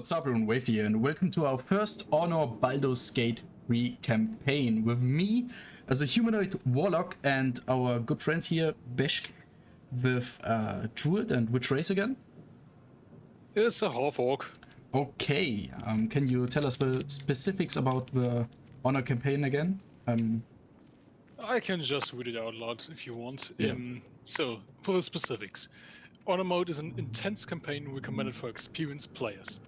what's up, everyone? Wave here, and welcome to our first Honor Baldur's Gate 3 campaign with me as a humanoid warlock and our good friend here, Beshk, with Druid. And which race again? It's a half-orc. Okay, can you tell us the specifics about the Honor campaign again? I can just read it out loud if you want. Yeah. So, for the specifics, Honor Mode is an intense campaign recommended for experienced players.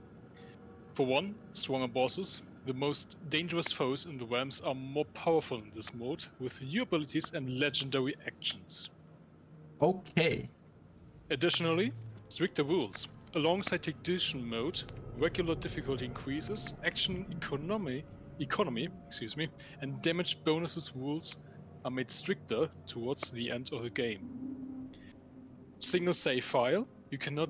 For one, stronger bosses. The most dangerous foes in the realms are more powerful in this mode, with new abilities and legendary actions. Okay. Additionally, stricter rules. Alongside Tactician mode, regular difficulty increases, action economy, and damage bonuses rules are made stricter towards the end of the game. Single save file. You cannot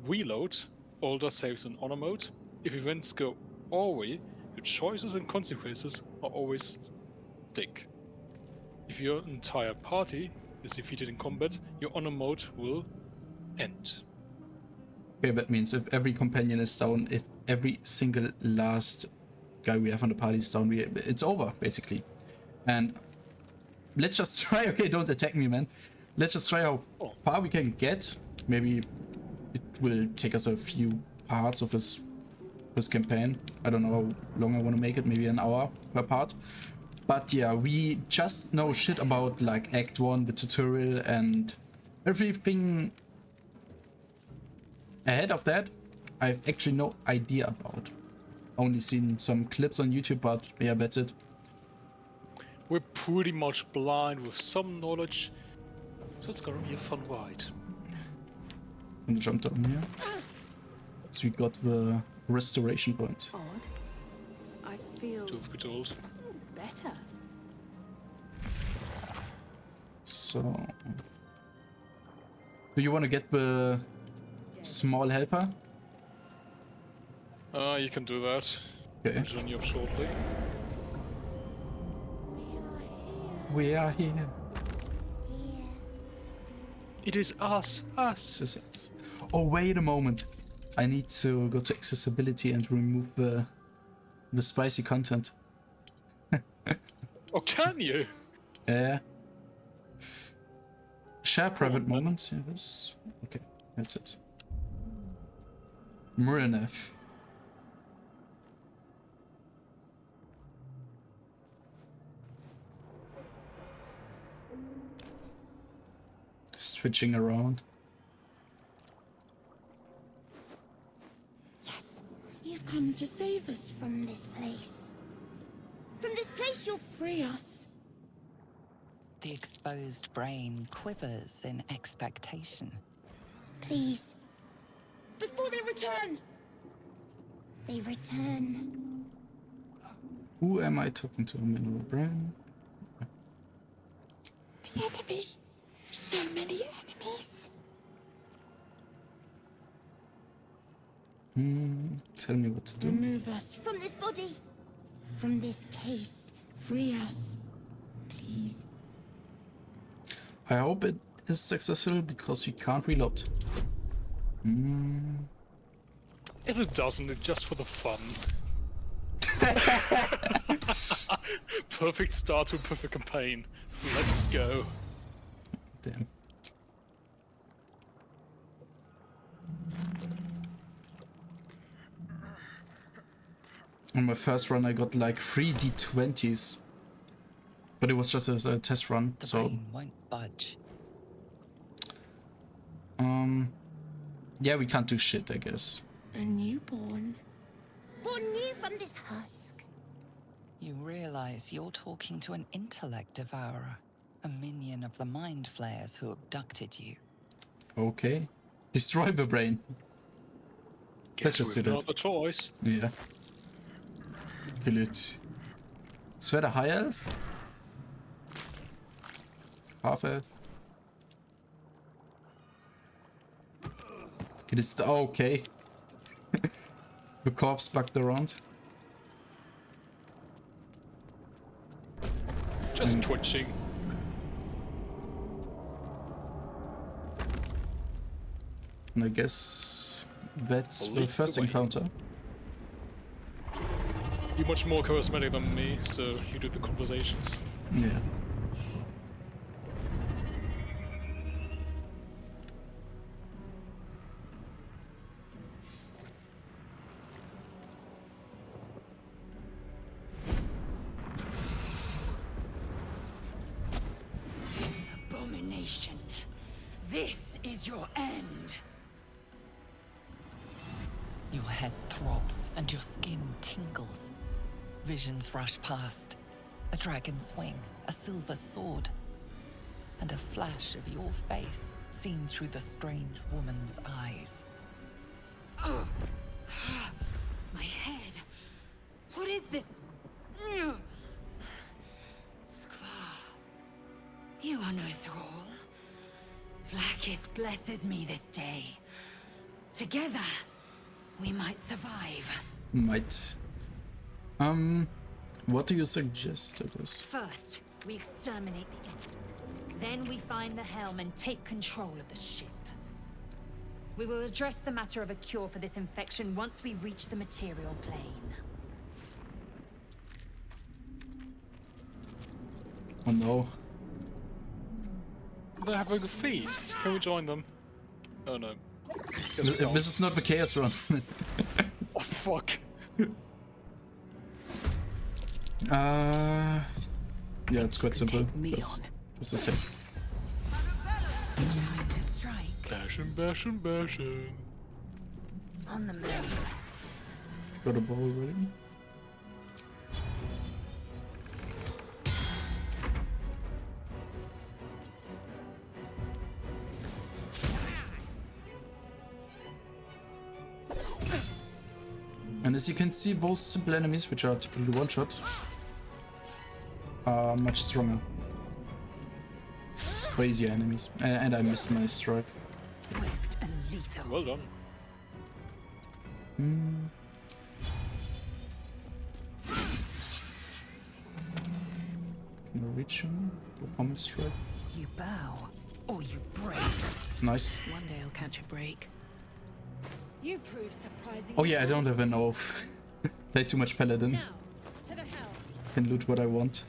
reload older saves in Honor mode. If events go awry, your choices and consequences are always stick. If your entire party is defeated in combat, your Honor mode will end. Okay, that means if every companion is down, if every single last guy we have on the party is down, it's over, basically. And let's just try, okay, don't attack me, man. Let's just try how far we can get. Maybe it will take us a few parts of this campaign. I don't know how long I want to make it, maybe an hour per part. But yeah, we just know shit about like Act 1, the tutorial, and everything ahead of that I've actually no idea about. Only seen some clips on YouTube, but yeah, that's it. We're pretty much blind with some knowledge, so it's gonna be a fun ride. I'm gonna jump down here. So we got the restoration point. Odd. I feel Truth be told. better. So, do you want to get the small helper? You can do that. Okay. I'll join you up shortly. We are here. It is us! Us! This is us. Oh, wait a moment. I need to go to accessibility and remove the spicy content. Oh, can you? Yeah. Share private moments. Yeah, this. Okay, that's it. Murinef. Switching around. Yes, you've come to save us from this place. From this place you'll free us. The exposed brain quivers in expectation. Please. Before they return. They return. Who am I talking to? Mineral brain? The enemy. So many enemies. Tell me what to do. Remove us from this body. From this case. Free us. Please. I hope it is successful because we can't reload. If it doesn't, it's just for the fun. Perfect start to a perfect campaign. Let's go. Damn. On my first run I got like 3 D20s. But it was just a test run, The so... brain won't budge. Yeah, we can't do shit, I guess. A newborn. Born new from this husk. You realize you're talking to an intellect devourer, a minion of the mind flayers who abducted you. Okay. Destroy the brain. Let's Guess just do we've that. not a choice. Yeah. Kill it. Is that a high elf? Half elf? It is the, oh, okay. The corpse bugged around. Just twitching. And I guess that's the Lead first the way. encounter. You're much more charismatic than me, so you do the conversations. Yeah. Abomination. This is your end. Your head throbs and your skin tingles. Visions rush past. A dragon's wing, a silver sword, and a flash of your face seen through the strange woman's eyes. Ugh. My head. What is this? Ugh. Skvar. You are no thrall. Vlaakith blesses me this day. Together, we might survive. Might. What do you suggest to this? First, we exterminate the imps. Then we find the helm and take control of the ship. We will address the matter of a cure for this infection once we reach the material plane. Oh no. They're having a feast. Can we join them? Oh no. Guess we can't. This is not the chaos run. Oh fuck. Yeah, it's quite simple. Take me Just attack. Time to strike. Bashin', bashin', bashin'. On the move. Got a ball ready. And as you can see, those simple enemies, which are typically one-shot, are much stronger. Or easier enemies. And I missed my strike. Swift and lethal. Well done. Can I reach him? The pommy strike. You bow or you break. Nice. One day I'll catch a break. You proved surprisingly. Oh yeah, I don't have an oath. Play too much paladin. Now, to the helm. Can loot what I want.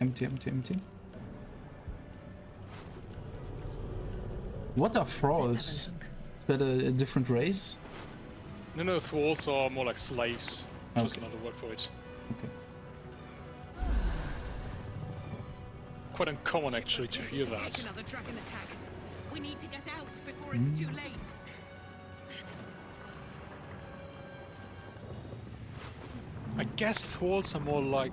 Empty, empty, empty. What are thralls? Is that a different race? No, thralls are more like slaves. Just Okay. another word for it. Okay. Quite uncommon actually to hear that. Another dragon attack. We need to get out before it's too late. I guess thralls are more like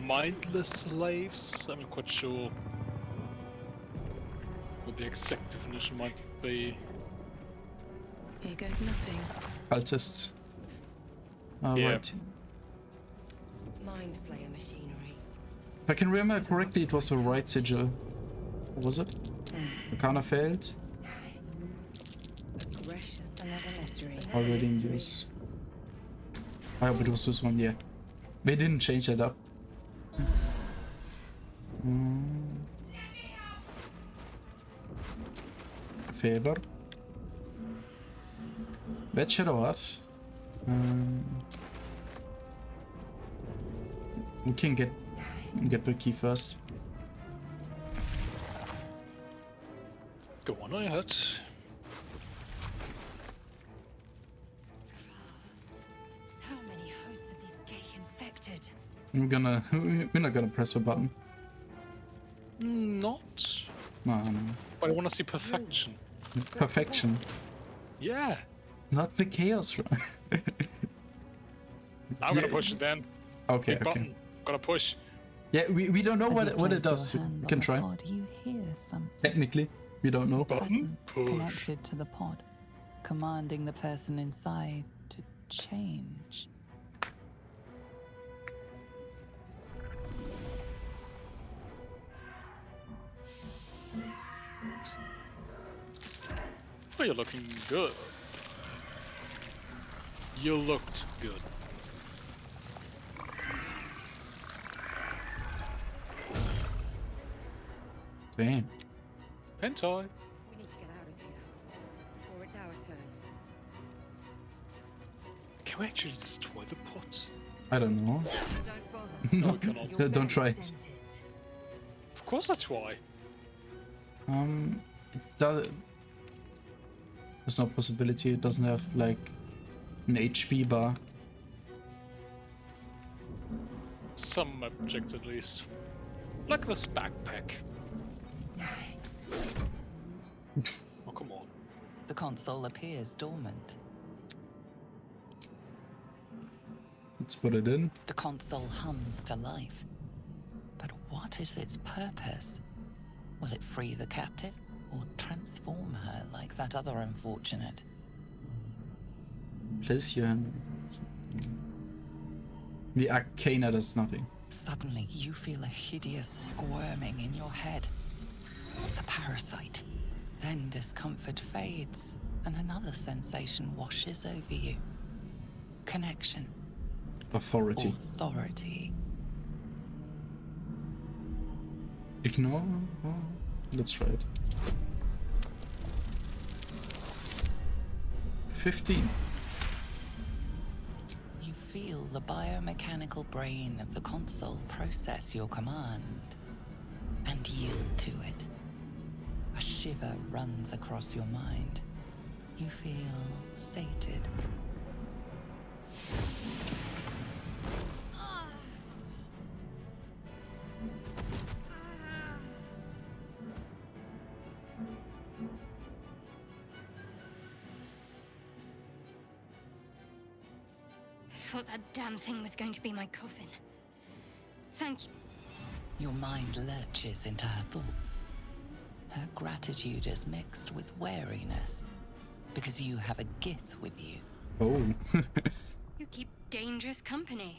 mindless slaves. I'm not quite sure what the exact definition might be. Here goes nothing. Cultists. Yeah. Right. Mind flayer machinery. If I can remember correctly, it was a right sigil. What was it? Arcana failed. Aggression. Another mystery. Already in use. I hope it was this one, yeah. They didn't change that up. Favor. Welche var? We can get the key first. Go on ahead. How many hosts of these gay infected? We're not gonna press the button. Not. No. But I want to see perfection. Perfection. Yeah. Not the chaos run. I'm gonna push it then. Okay, Big okay. button. Gonna push. Yeah, we don't know As you what it place your does. hand We on can the try. pod, you hear something. Technically, we don't know. Button Presence push. connected to the pod, commanding the person inside to change. Oh, you're looking good. You looked good. Damn. Hentai. We need to get out of here. Can we actually destroy the pot? I don't know. Don't bother. No, we cannot. You're Don't try barely it. dented. Of course I try. It does. There's no possibility. It doesn't have like an HP bar. Some objects at least. Like this backpack. Oh, come on. The console appears dormant. Let's put it in. The console hums to life. But what is its purpose? Will it free the captive or transform her like that other unfortunate? Place your hand. The Arcana does nothing. Suddenly, you feel a hideous squirming in your head. The parasite. Then discomfort fades, and another sensation washes over you. Connection. Authority. Authority. Ignore? Oh, let's try it. 15. You feel the biomechanical brain of the console process your command and yield to it. A shiver runs across your mind. You feel sated. I thought that damn thing was going to be my coffin. Thank you. Your mind lurches into her thoughts. Her gratitude is mixed with wariness, because you have a gith with you. Oh. You keep dangerous company.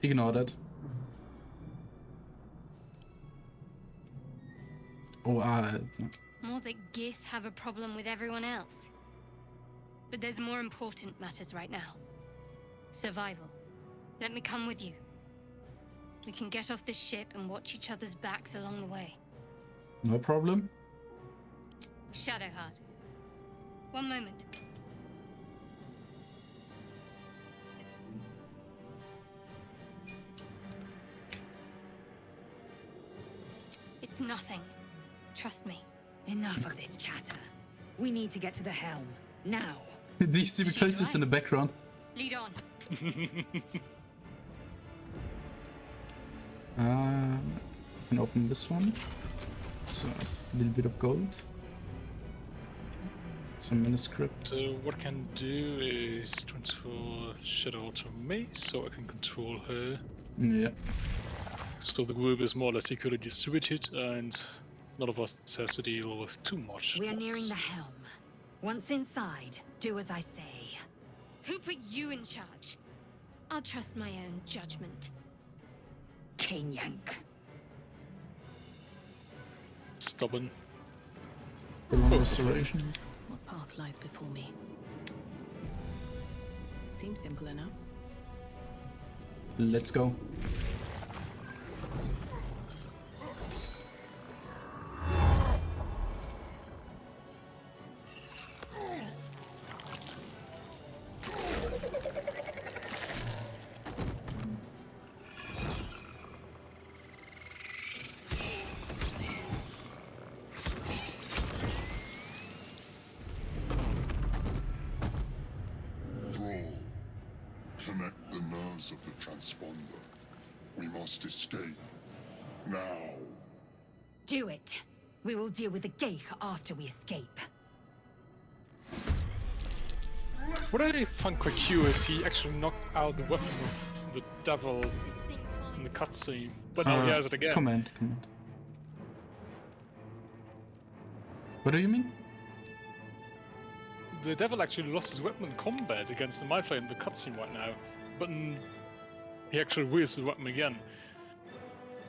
Ignore that. Oh, More that Gith have a problem with everyone else. But there's more important matters right now. Survival. Let me come with you. We can get off this ship and watch each other's backs along the way. no problem. Shadowheart. One moment. It's nothing. Trust me. Enough of this chatter. We need to get to the helm. Now. Do you see the She's cultists in the right. background? Lead on. I can open this one. So, a little bit of gold. Some manuscript. So what I can do is transfer Shadow to me, so I can control her. Yeah. So the group is more or less equally distributed, and none of us has to deal with too much. We are at nearing once. the helm. Once inside, do as I say. Who put you in charge? I'll trust my own judgment. King Yank. Stubborn. Prolonged restoration. What path lies before me? Seems simple enough. Let's go. Brawl. Connect the nerves of the transponder. We must escape. Now. Do it. We will deal with the Geich after we escape. What I find quite cute is he actually knocked out the weapon of the devil This thing's in falling. the cutscene, but now he has it again. Command. What do you mean? The devil actually lost his weapon in combat against the Mind Flayer in the cutscene right now, but he actually wields the weapon again.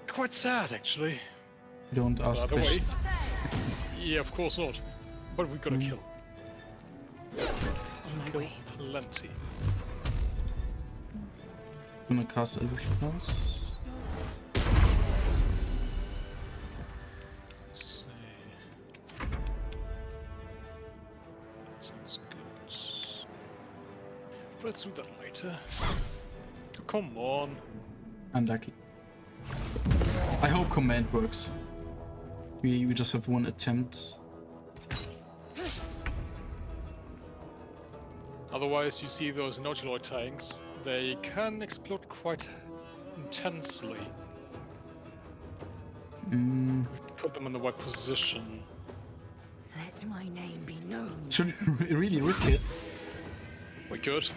Quite sad, actually. Don't ask By the way, questions. yeah, of course not. But we gotta kill. On my Kill way. plenty. Gonna cast Elvish Pulse. Let's see. Sounds good. let's do that later. Come on. Unlucky. I hope command works. We just have one attempt. Otherwise, you see those Nautiloid tanks, they can explode quite intensely. Put them in the right position. Let my name be known. Should we really risk it? We could.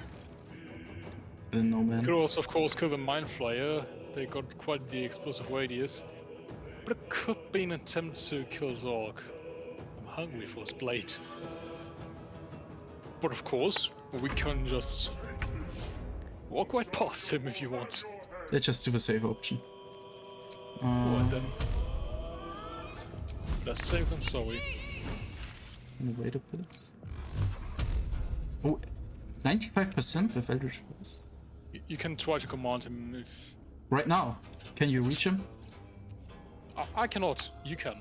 I don't know, We man. could also, of course, kill the Mind Flayer. They got quite the explosive radius. But it could be an attempt to kill Zorg. I'm hungry for his blade. But of course, we can just walk right past him if you want. Let's just do the safe option. What then? Less safe than sorry. Wait a bit. Oh, 95% with Eldritch Blast. You can try to command him if... Right now, can you reach him? I cannot. You can.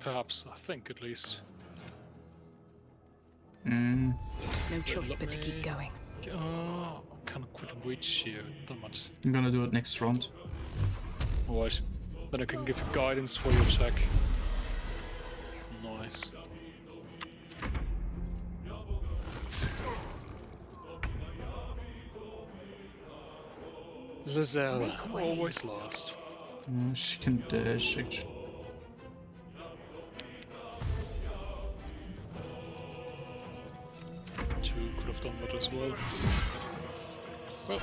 Perhaps. I think, at least. No Wait, choice let but to keep me- going. I can't quit reach here. Damn it. I'm gonna do it next round. Alright. Then I can give you guidance for your check. Nice. Lizelle, always last. She can dash, actually. Two could have done that as well. Well,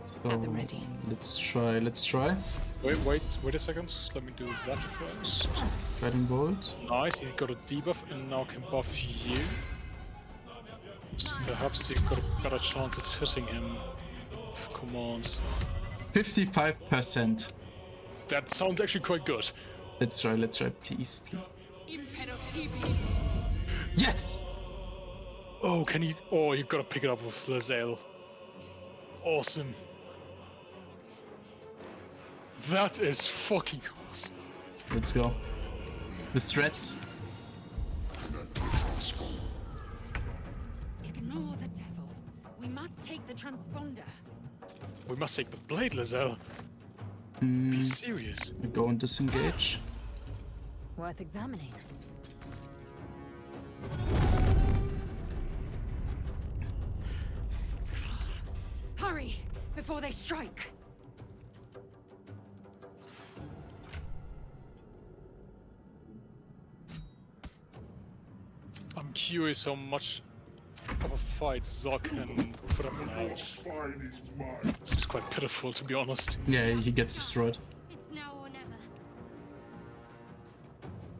So, At the ready. let's try. wait a second. Let me do that first. Guiding Bolt. Nice, he's got a debuff and now can buff you. So perhaps you've got a better chance at hitting him with commands. 55%. That sounds actually quite good. Let's try, please, please. Imperativi. Yes! Oh, can you? Oh, you've got to pick it up with Lizelle. Awesome. That is fucking awesome. Let's go. With threats. Ignore the devil. We must take the transponder. We must take the blade, Lizelle. Be serious. We go and disengage. Worth examining. Hurry, before they strike. I'm curious how much of a fight Zork can put up now. Spine is mine. This is quite pitiful, to be honest. Yeah, he gets destroyed. It's now or never.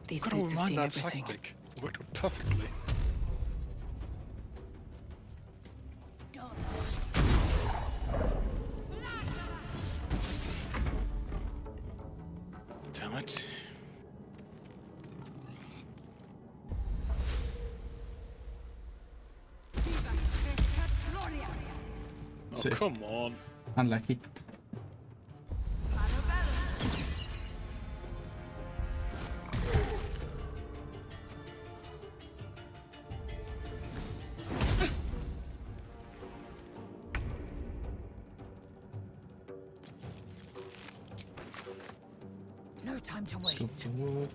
These Gotta boots have remind seen that everything. tactic. Worked out perfectly. Damn it. Oh, Safe. come on. Unlucky. No time to Let's go waste. forward.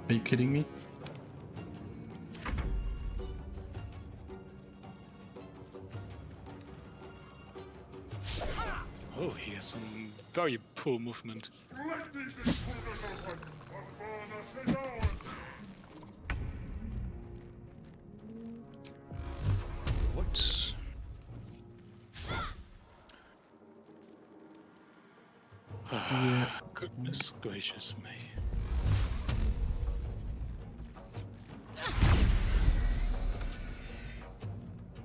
Are you kidding me? Oh, he has some very poor movement. Let these intruders open. The furnace is ours. What? Goodness gracious me.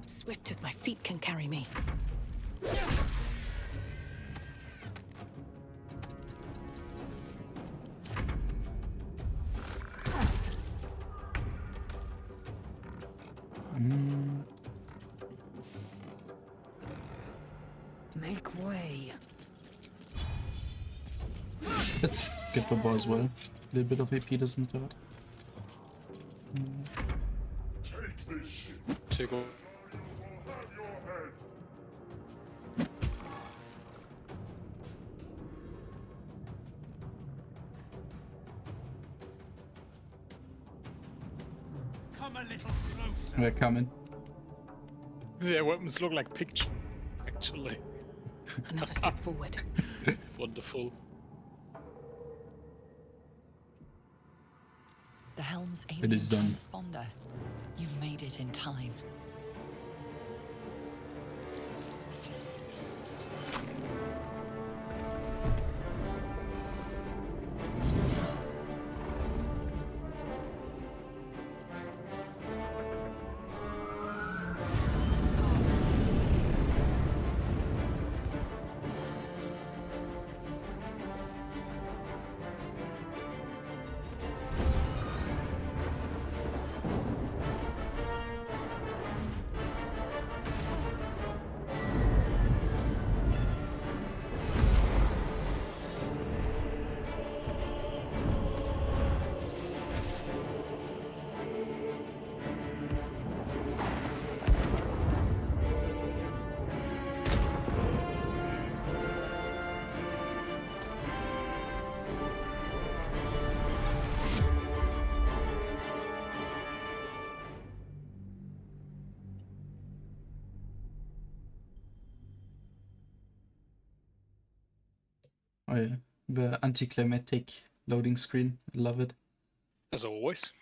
Swift as my feet can carry me. Make way. Let's get the bar as well. A little bit of AP doesn't hurt. Take this ship. Take all. We'll have your head. Come a little closer. We're coming. Their weapons look like picture, actually. Another step forward. Wonderful. The helm's It alien is done. transponder. You've made it in time. Oh yeah, the anticlimactic loading screen. I love it. As always.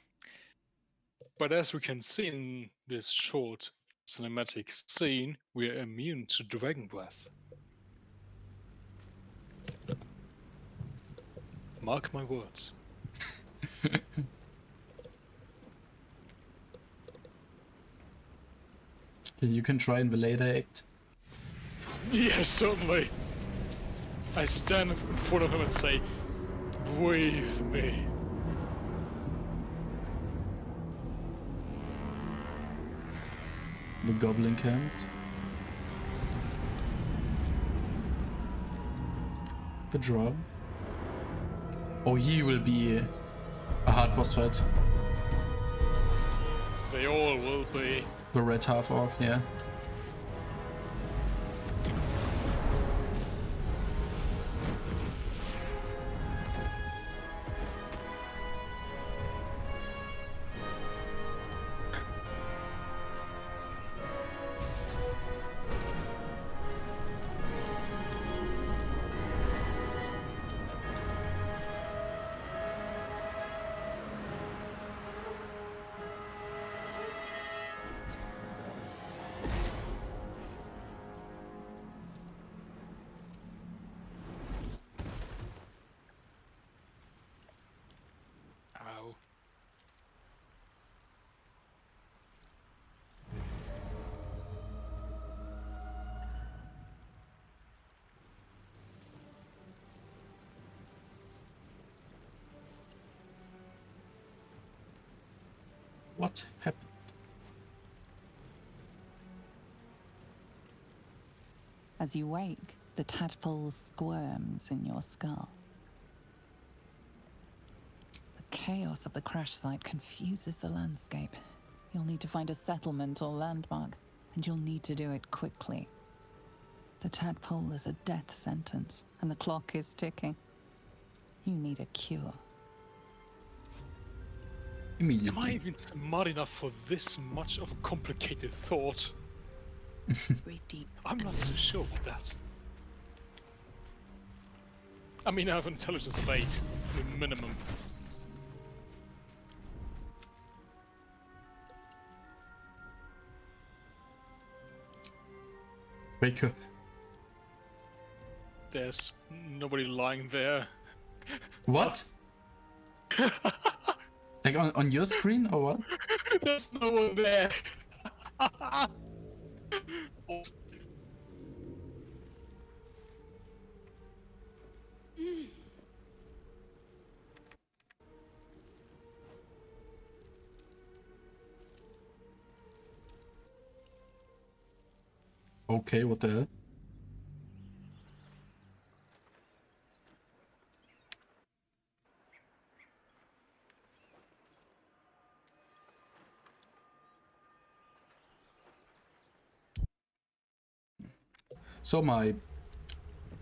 But as we can see in this short cinematic scene, we are immune to dragon breath. Mark my words. You can try in the later act. Yes, certainly. I stand in front of him and say, breathe me. The goblin camp. The drum. Oh, he will be a hard boss fight. They all will be. The red half orc, yeah. Ow. What happened? As you wake, the tadpole squirms in your skull. The chaos of the crash site confuses the landscape. You'll need to find a settlement or landmark, and you'll need to do it quickly. The tadpole is a death sentence, and the clock is ticking. You need a cure. Am I Immediately. even smart enough for this much of a complicated thought? Breathe deep. I'm not so sure about that. I mean, I have an intelligence of 8, the minimum. Wake up. There's nobody lying there. What? Like on your screen or what? There's no one there. Okay, what the hell? So my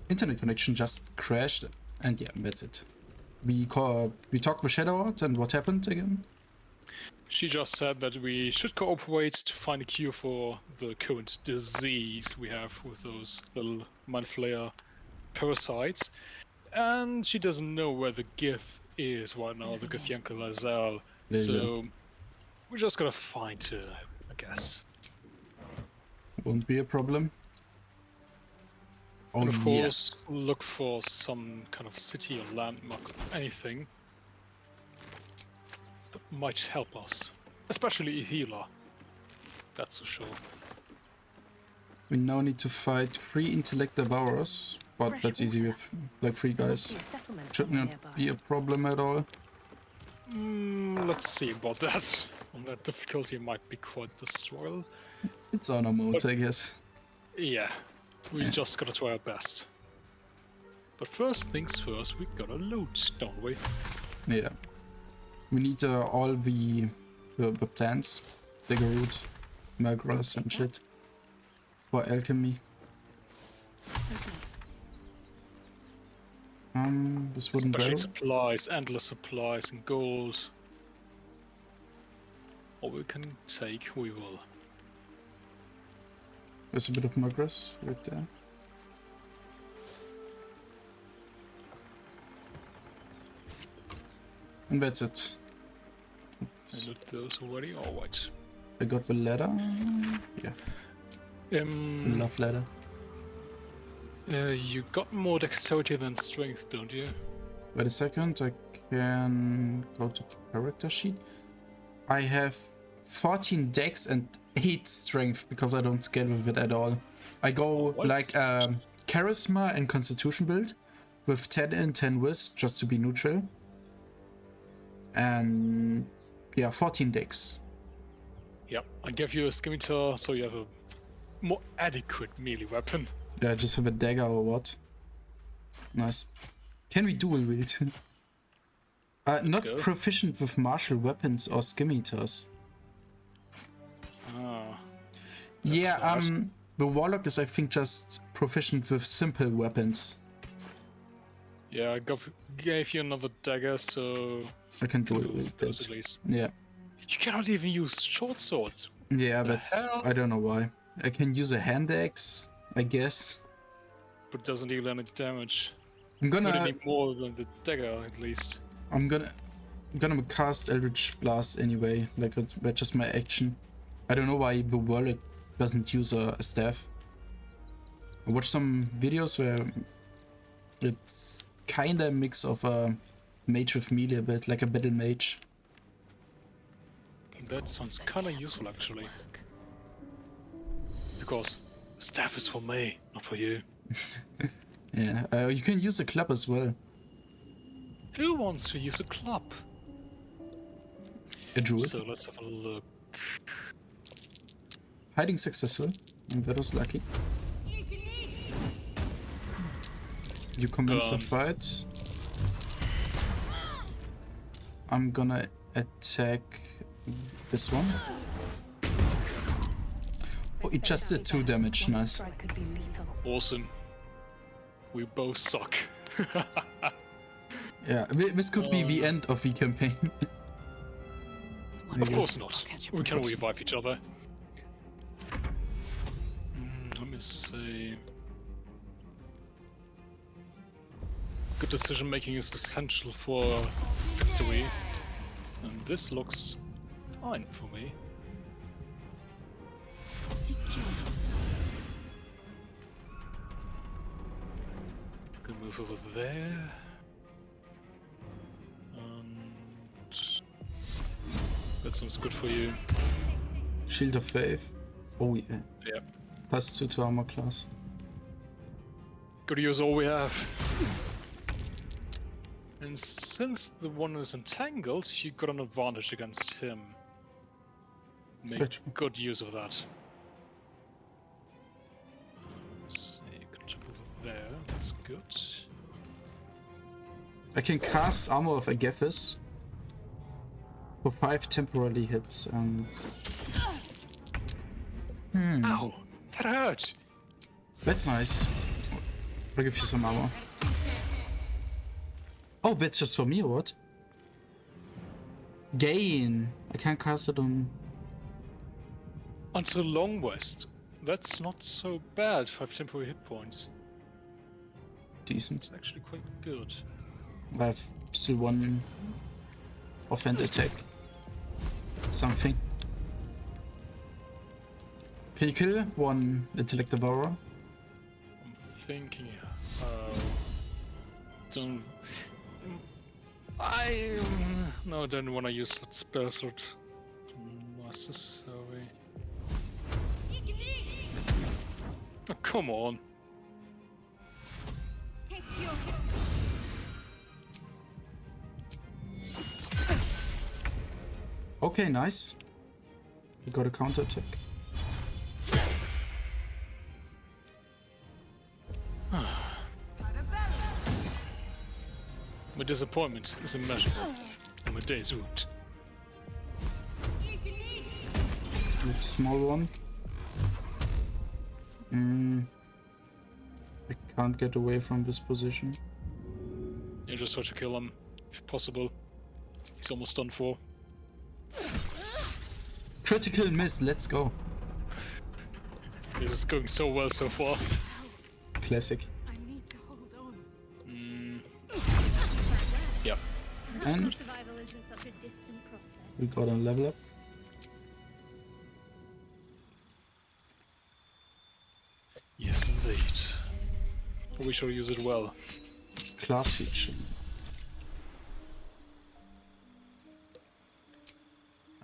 internet connection just crashed, and yeah, that's it. We talked with Shadow out, and what happened again? She just said that we should cooperate to find a cure for the current disease we have with those little mind flayer parasites. And she doesn't know where the Gith is right now, the Githyanka Lazelle. So we're just gonna find her, I guess. Won't be a problem. Oh, And of yeah. course, look for some kind of city or landmark, anything that might help us. Especially a healer. That's for sure. We now need to fight 3 intellect devourers, but that's easy with like 3 guys. Should not be a problem at all. Let's see about that. On that difficulty might be quite the struggle. It's honor mode, I guess. Yeah, we just gotta try our best. But first things first, we gotta loot, don't we? Yeah. We need all the plants, Digger root, Malgrass and shit for alchemy. This wooden Especially barrel. supplies, endless supplies and gold. All we can take, we will. There's a bit of Malgrass right there. And that's it. I loot those already, alright. I got the ladder. Yeah, love ladder. You got more dexterity than strength, don't you? Wait a second, I can go to character sheet. I have 14 dex and 8 strength because I don't scale with it at all. I go like charisma and constitution build with 10 and 10 wisp just to be neutral. And yeah, 14 dex. Yep, I give you a scimitar so you have a more adequate melee weapon. Yeah, just have a dagger or what? Nice. Can we dual wield? Not go. proficient with martial weapons or scimitars. Ah, Yeah, hard. the warlock is I think just proficient with simple weapons. yeah, I gave you another dagger, so I can you dual can do wield those that. at least. Yeah. You cannot even use short swords. Yeah, that's hell? I don't know why. I can use a hand axe, I guess. But it doesn't deal any damage. I'm But gonna any more than the dagger, at least. I'm gonna cast Eldritch Blast anyway, like that's just my action. I don't know why the warlock doesn't use a staff. I watched some videos where it's kinda a mix of a mage with melee, but like a battle mage. That sounds kinda useful, actually. Because staff is for me, not for you. Yeah, you can use a club as well. Who wants to use a club? A druid. So let's have a look. Hiding successful. And that was lucky. You commence a fight. I'm gonna attack this one. Oh, it just did 2 damage. Nice. Could be lethal. Awesome. We both suck. Yeah, this could be the end of the campaign. Of course not. catch up We with can you. revive each other. Let me see. Good decision making is essential for victory. And this looks fine for me. Can move over there. And that sounds good for you. Shield of Faith. Oh yeah. Yeah. +2 to armor class. Gotta use all we have. And since the one is entangled, you got an advantage against him. Make Good. good use of that. So you can jump over there, that's good. I can cast Armor of Agathis for 5 temporary hits. Ow! That hurt! That's nice. I'll give you some armor. Oh, that's just for me or what? Gain. I can't cast it on... Until long rest. That's not so bad. 5 temporary hit points. Decent. It's actually quite good. I have still one offhand attack. Something. Can you kill one intellect devourer? I'm thinking. Don't. No, I don't want to use that spell slot. Necessary. Oh, come on. Okay, nice. You got a counter attack. My disappointment is immeasurable, and my day's ruined. Small one. I can't get away from this position. You just try to kill him, if possible. He's almost done for. Critical miss, let's go. This is going so well so far. Classic. I need to hold on. Yeah. And Survival isn't such a distant prospect. we got a level up. Yes, indeed. We shall use it well. Class feature.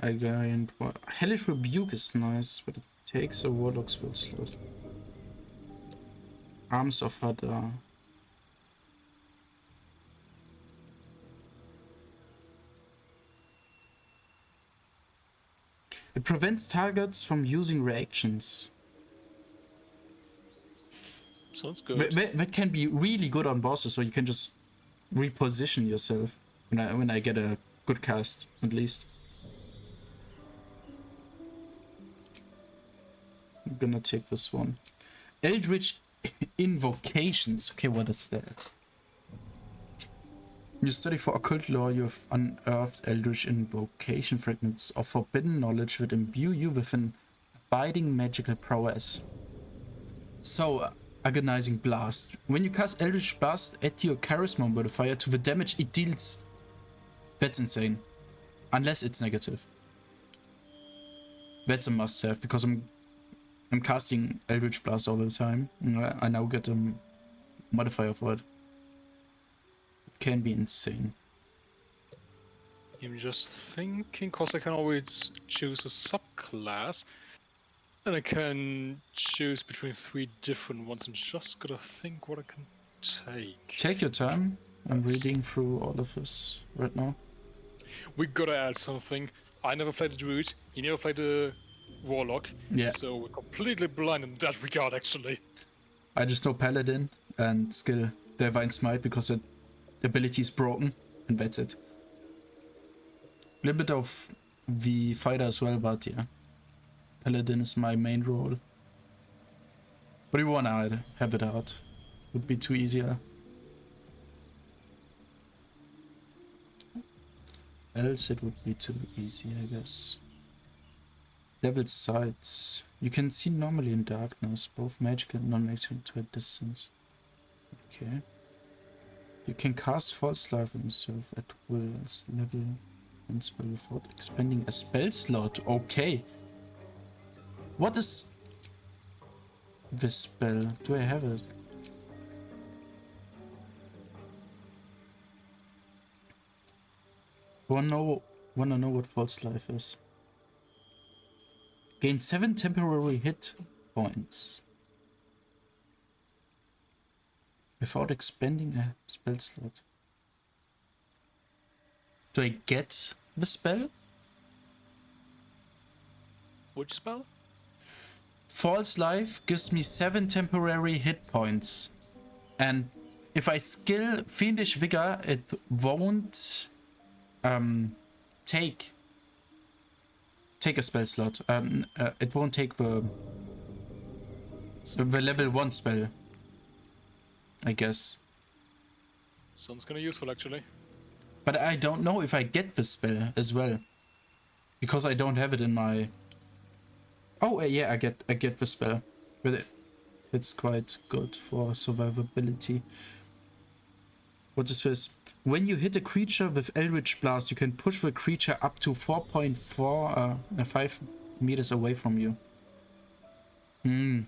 I gained what? Hellish Rebuke is nice, but it takes a Warlock spell slot. Arms of Hadar. It prevents targets from using reactions. Sounds good. That can be really good on bosses, so you can just reposition yourself when I get a good cast, at least. I'm gonna take this one. Eldritch Invocations. Okay, what is that? In your study for occult lore, you have unearthed Eldritch Invocation fragments of forbidden knowledge that imbue you with an abiding magical prowess. So, Agonizing Blast. When you cast Eldritch Blast, add your Charisma modifier to the damage it deals. That's insane. Unless it's negative. That's a must-have, because I'm casting Eldritch Blast all the time. I now get a modifier for it. It can be insane. I'm just thinking, cause I can always choose a subclass. And I can choose between 3 different ones. I'm just gotta think what I can take. Take your time. I'm reading through all of this right now. We gotta add something. I never played a druid. He never played a warlock. Yeah. So we're completely blind in that regard, actually. I just know Paladin and skill Divine Smite because the ability is broken, and that's it. A little bit of the fighter as well, but yeah. Paladin is my main role. But you wanna have it out. Would be too easier. Else it would be too easy, I guess. Devil's Sight. You can see normally in darkness, both magical and non-magical to a distance. Okay. You can cast False Life on yourself at will as level 1 spell without expending a spell slot. Okay. What is this spell? Do I have it? Wanna know what False Life is? Gain 7 temporary hit points without expending a spell slot. Do I get the spell? Which spell? False Life gives me 7 temporary hit points. And if I skill Fiendish Vigor, it won't take a spell slot. It won't take the The level 1 spell, I guess. Sounds kind of useful, actually. But I don't know if I get the spell as well, because I don't have it in my. Oh yeah, I get the spell with it. It's quite good for survivability. What is this? When you hit a creature with Eldritch Blast, you can push the creature up to 4.5 meters away from you. Can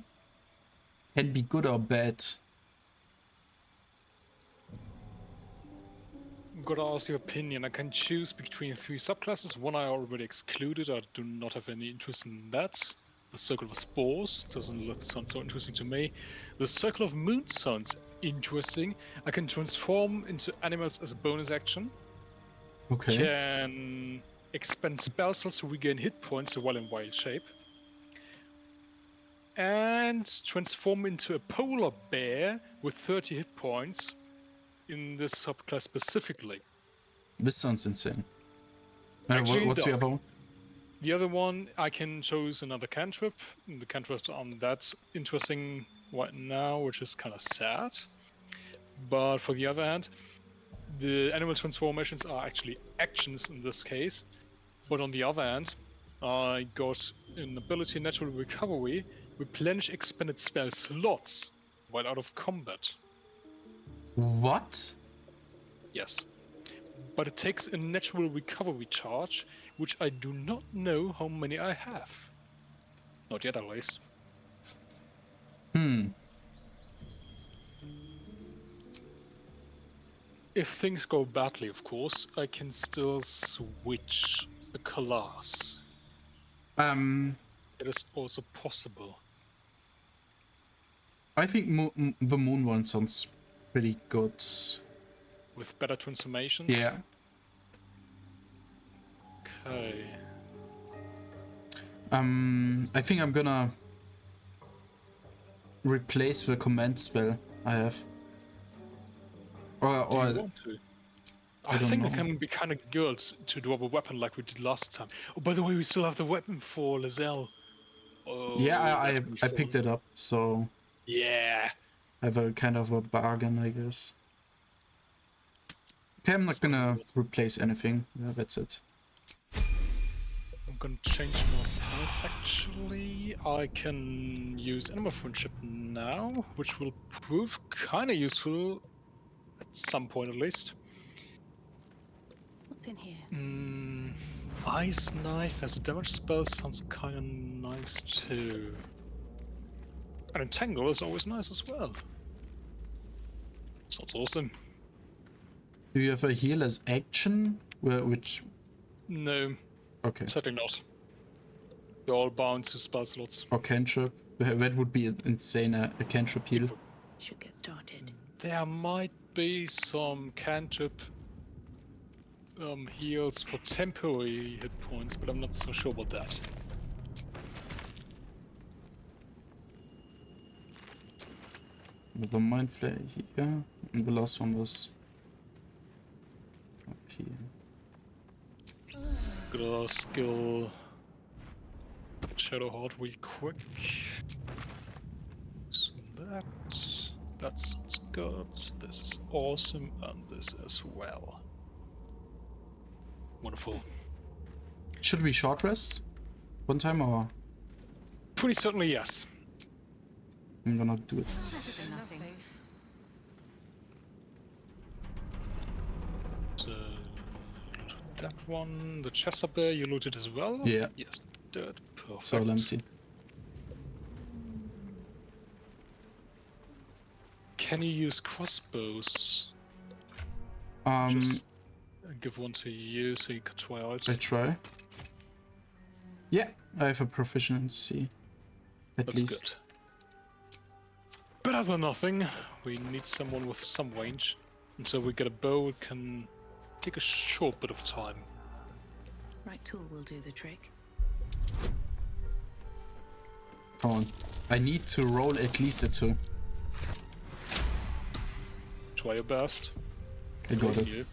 be good or bad. Gotta ask your opinion. I can choose between 3 subclasses. One I already excluded. I do not have any interest in that. The Circle of Spores sound so interesting to me. The Circle of Moon sounds interesting. I can transform into animals as a bonus action. Okay. Can expend spell slots to regain hit points while in wild shape. And transform into a polar bear with 30 hit points in this subclass specifically. This sounds insane. Actually, What's the it does. other one? The other one, I can choose another cantrip. The cantrips on that's interesting right now, which is kind of sad. But for the other hand, the animal transformations are actually actions in this case. But on the other hand, I got an ability Natural Recovery, replenish expended spell slots while out of combat. What? Yes. But it takes a Natural Recovery charge, which I do not know how many I have. Not yet, at least. If things go badly, of course, I can still switch the class. It is also possible. I think the moon one sounds pretty good. With better transformations? Yeah. Okay. I think I'm gonna replace the command spell I have. Do you want to? I don't think know. it can be kind of good to drop a weapon like we did last time. Oh, by the way, we still have the weapon for Lizelle. Oh, yeah, that's gonna be I picked fun. it up, so Yeah. I have a kind of a bargain, I guess. Okay, I'm not gonna replace anything. Yeah, that's it. I'm gonna change my spells actually. I can use Animal Friendship now, which will prove kinda useful at some point at least. What's in here? Ice Knife as a damage spell sounds kinda nice too. And Entangle is always nice as well. Sounds awesome. Do you have a heal as action? Which? No, Okay. sadly not. They're all bound to spell slots. Or cantrip? That would be insane. A cantrip heal. Should get started. There might be some cantrip heals for temporary hit points, but I'm not so sure about that. The mind flare here, and the last one was up here. Gotta skill Shadowheart real quick. So that's good. This is awesome, and this as well. Wonderful. Should we short rest? One time or? Pretty certainly yes. I'm gonna do it. So, that one, the chest up there, you looted as well? Yeah. Yes, did. Perfect. It's all empty. Can you use crossbows? Just give one to you so you can try out. I try. Yeah, I have a proficiency. At That's least. good. Better than nothing. We need someone with some range. Until we get a bow, it can take a short bit of time. Right tool will do the trick. Come on. I need to roll at least a 2. Try your best. I got it. You.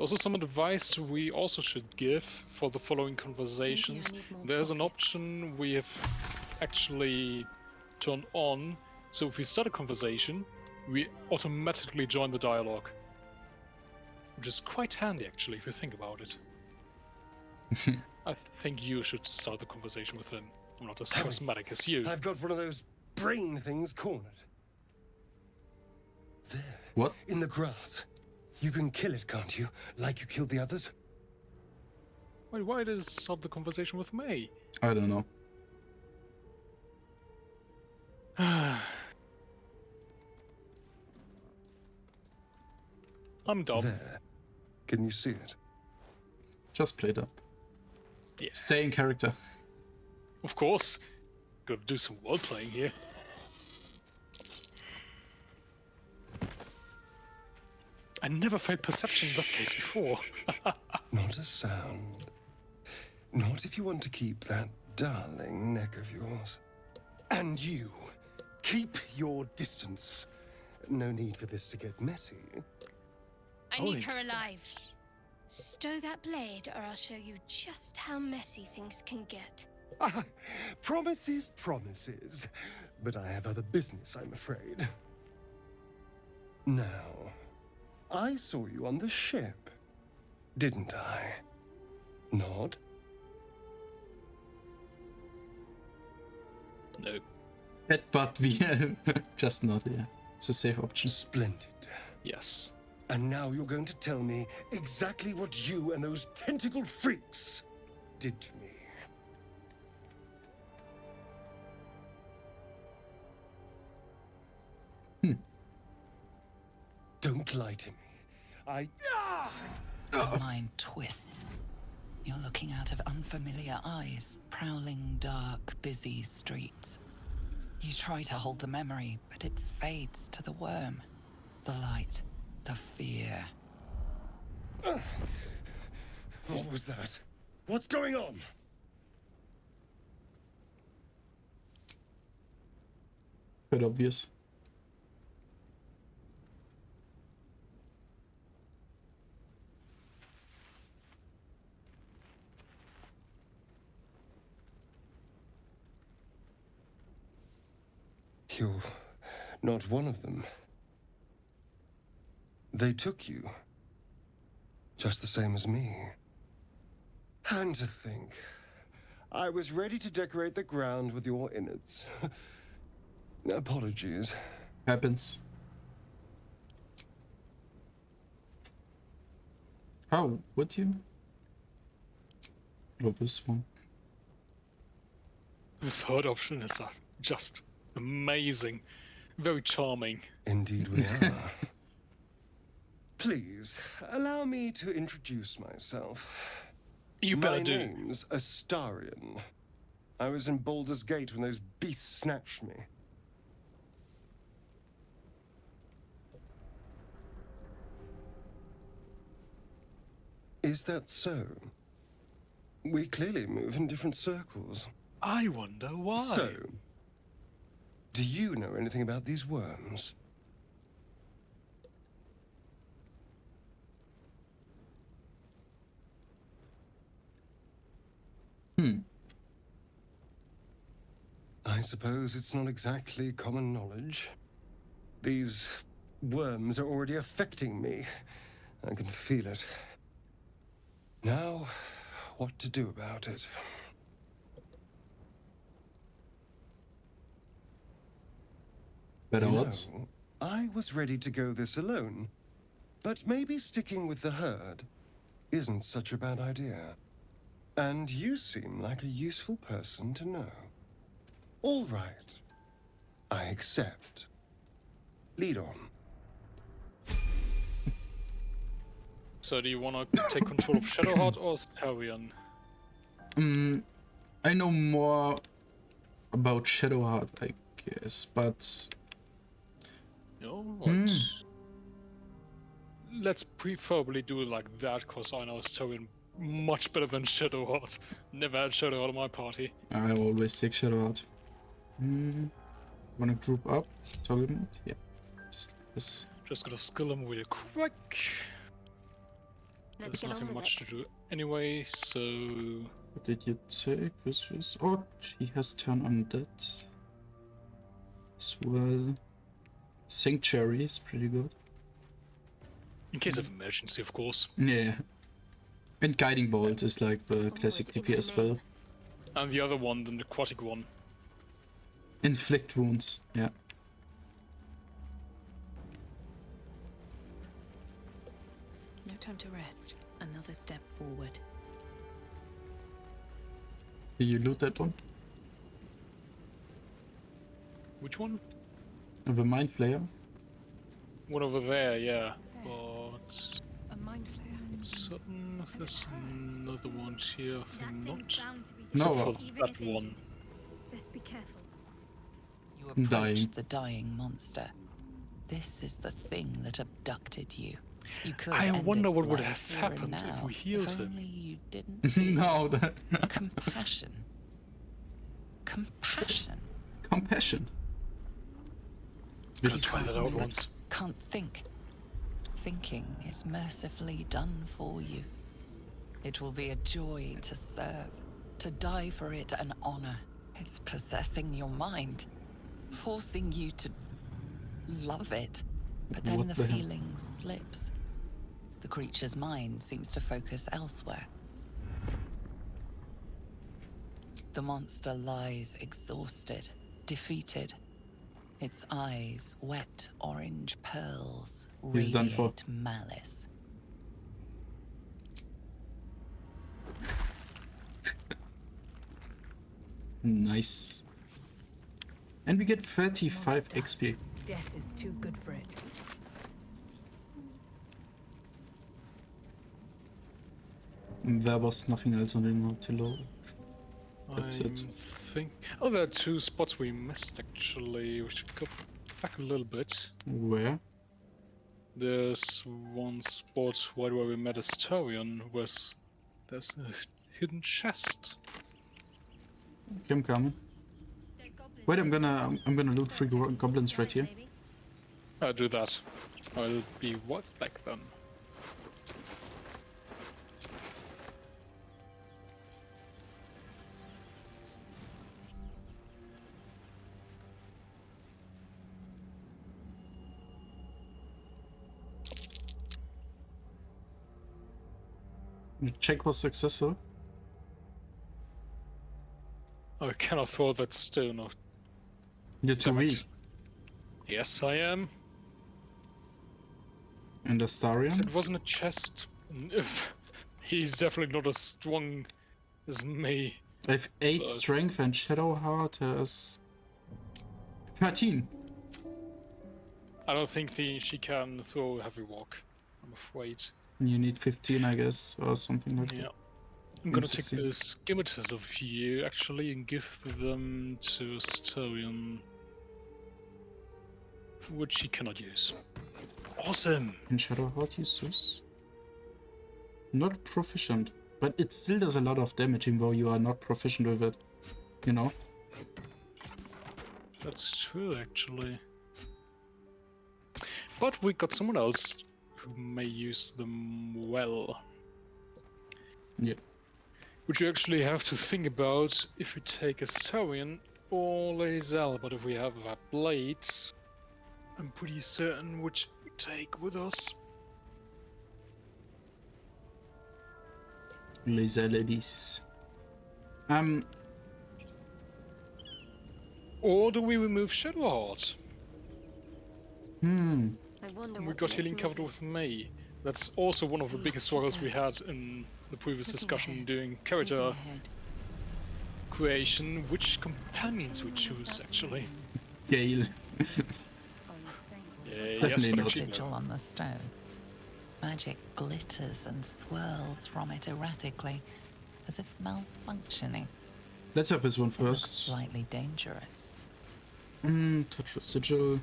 Also, some advice we also should give for the following conversations. need more There's an pockets. option we have actually turned on, so if we start a conversation, we automatically join the dialogue. Which is quite handy, actually, if you think about it. I think you should start the conversation with him. I'm not as charismatic as you. I've got one of those brain things cornered. There. What? In the grass. You can kill it, can't you? Like you killed the others? Wait, why does it start the conversation with me? I don't know. I'm dumb. There. Can you see it? Just played up. Yeah, Stay in character. of course. Gotta do some role playing here. I never failed perception in that case before. Not a sound. Not if you want to keep that darling neck of yours. And you, keep your distance. No need for this to get messy. I need Holy her alive. Stow that blade, or I'll show you just how messy things can get. Ah, promises, promises. But I have other business, I'm afraid. Now, I saw you on the ship, didn't I? Nod? No. But we just not, yeah. It's a safe option. Splendid. Yes. And now you're going to tell me exactly what you and those tentacled freaks did to me. Don't lie to me. Your mind twists. You're looking out of unfamiliar eyes, prowling dark, busy streets. You try to hold the memory, but it fades to the worm, the light, the fear. What was that? What's going on? Quite obvious. You're not one of them. They took you. Just the same as me. And to think, I was ready to decorate the ground with your innards. Apologies. Happens. How would you? Love this one. The third option is just amazing. Very charming. Indeed we are. Please, allow me to introduce myself. You better My do. name's Astarion. I was in Baldur's Gate when those beasts snatched me. Is that so? We clearly move in different circles. I wonder why. So, do you know anything about these worms? I suppose it's not exactly common knowledge. These worms are already affecting me. I can feel it. Now, what to do about it? Better You odds. know, I was ready to go this alone, but maybe sticking with the herd isn't such a bad idea. And you seem like a useful person to know. All right. I accept. Lead on. So do you want to take control of Shadowheart or Astarion? I know more about Shadowheart, I guess, but No? Right. Let's preferably do it like that, because I know Astarion much better than Shadowheart. Never had Shadowheart in my party. I always take Shadowheart. Wanna group up? Toggle mode? Yeah. Just like this. Just gotta skill him really quick. There's nothing much to do anyway, so... What did you take? This was... Oh, she has turn on that as well. Sanctuary is pretty good. In case of emergency, of course. Yeah. And Guiding Bolt is like the classic DP as well. And the other one, the necrotic one. Inflict wounds, yeah. No time to rest. Another step forward. Did you loot that one? Which one? The Mind Flayer? One over there, yeah. But... A mind flare. certain if there's another one here, I think not. No, Except for that one. Just be careful. You approach Dying. the dying monster. This is the thing that abducted you. You could I end wonder its what would life have here and happened if now, we healed if him. only you didn't feel No, that... compassion. Compassion. Compassion. Let's This try that out once. Can't think. Thinking is mercifully done for you. It will be a joy to serve, to die for it an honor. It's possessing your mind, forcing you to love it. But then What the the hell? feeling slips. The creature's mind seems to focus elsewhere. The monster lies exhausted, defeated. Its eyes wet orange pearls He's done for. radiate malice. Nice. And we get 35 XP. Death is too good for it. There was nothing else on the note to load. That's I it. think... Oh, there are two spots we missed actually. We should go back a little bit. Where? There's one spot right where we met Astarion, where there's a hidden chest. Okay, I'm coming. Wait, I'm gonna loot 3 goblins right here. I'll do that. I'll be right back then. The check was successful. I cannot throw that stone off. You're too Damn it. weak. Yes, I am. And So Astarion? it wasn't a chest. If he's definitely not as strong as me. I have 8 But- strength and Shadowheart has 13. I don't think she can throw a heavy walk. I'm afraid. You need 15, I guess, or something like Yeah. that. I'm gonna take 16. the scimitars of you actually and give them to Astarion, which he cannot use. Awesome! Can Shadowheart use this? Not proficient, but it still does a lot of damage even though you are not proficient with it. You know? That's true actually. But we got someone else who may use them well. Yeah. Which you actually have to think about if we take Astarion or Lae'zel, but if we have that blades, I'm pretty certain which we take with us. Laser ladies. Or do we remove Shadowheart? I wonder We what got the healing next covered move with May. That's also one of the biggest struggles we had in the previous discussion doing character Ahead. creation. Which companions we choose, actually. Gale. Yes, Definitely but not. actually Sigil no. on the stone. Magic glitters and swirls from it erratically, as if malfunctioning. Let's have this one It looks first. slightly dangerous. Touch the sigil.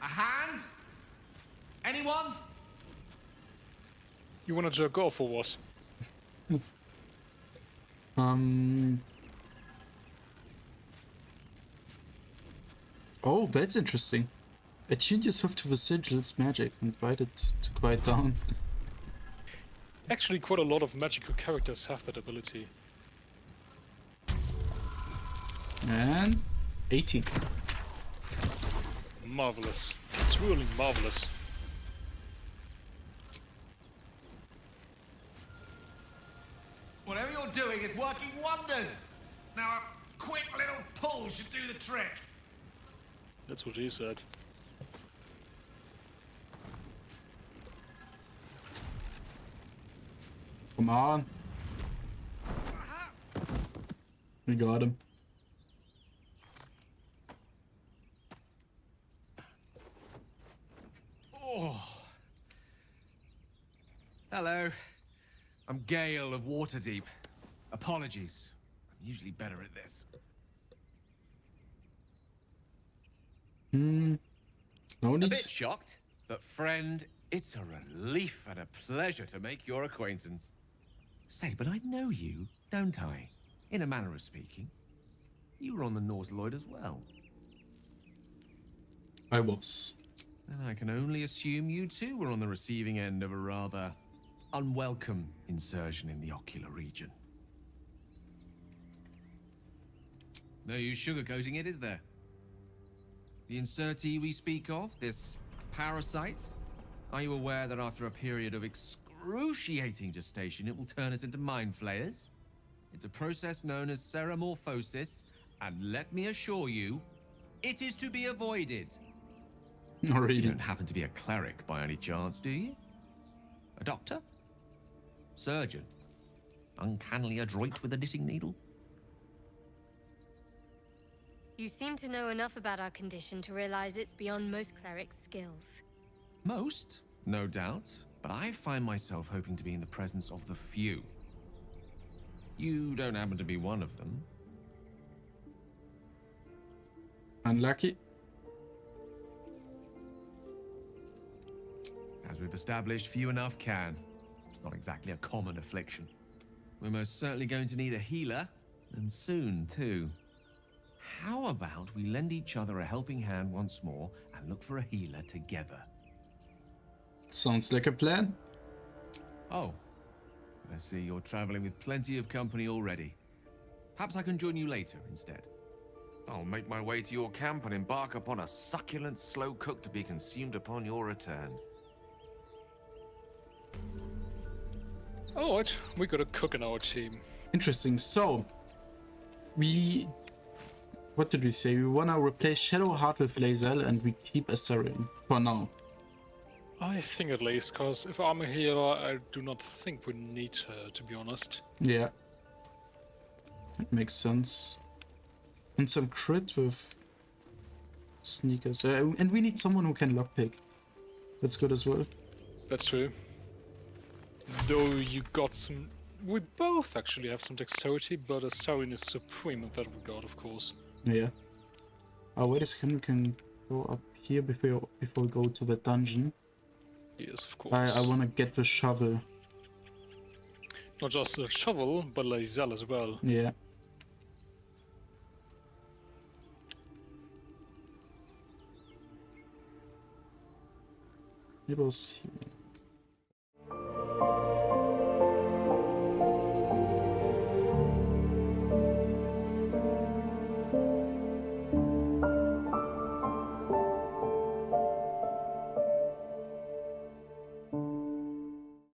A hand? Anyone? You wanna jerk off or what? Oh, that's interesting. Attune yourself to the sigil's magic and invite it to quiet down. Actually, quite a lot of magical characters have that ability. And 18. Marvelous. Truly marvelous. Whatever you're doing is working wonders. Now a quick little pull should do the trick. That's what he said. Come on. We got him. Oh. Hello. I'm Gale of Waterdeep. Apologies. I'm usually better at this. No A need. bit shocked, but friend, it's a relief and a pleasure to make your acquaintance. Say, but I know you, don't I? In a manner of speaking. You were on the Norse Lloyd as well. I was. Then I can only assume you too were on the receiving end of a rather unwelcome insertion in the ocular region. No use sugarcoating it, is there? The insertee we speak of, this parasite, are you aware that after a period of excruciating gestation, it will turn us into mind flayers? It's a process known as ceramorphosis, and let me assure you, it is to be avoided. Not really. You don't happen to be a cleric by any chance, do you? A doctor? Surgeon? Uncannily adroit with a knitting needle? You seem to know enough about our condition to realize it's beyond most clerics' skills. Most, no doubt, but I find myself hoping to be in the presence of the few. You don't happen to be one of them. Unlucky. As we've established, few enough can. It's not exactly a common affliction. We're most certainly going to need a healer, and soon, too. How about we lend each other a helping hand once more and look for a healer together? Sounds like a plan. Oh, I see you're traveling with plenty of company already. Perhaps I can join you later instead. I'll make my way to your camp and embark upon a succulent slow cook to be consumed upon your return. Alright, we got a cook in our team. Interesting. So, what did we say? We want to replace Shadowheart with Lae'zel and we keep Astarion for now. I think at least, because if I'm a healer, I do not think we need her, to be honest. Yeah. That makes sense. And some crit with sneakers. And we need someone who can lockpick. That's good as well. That's true. Though you got some... We both actually have some dexterity, but Astarion is supreme in that regard, of course. Yeah. Oh, wait a second. We can go up here before we go to the dungeon. Yes, of course. I want to get the shovel. Not just a shovel, but Lae'zel as well. Yeah. It was here.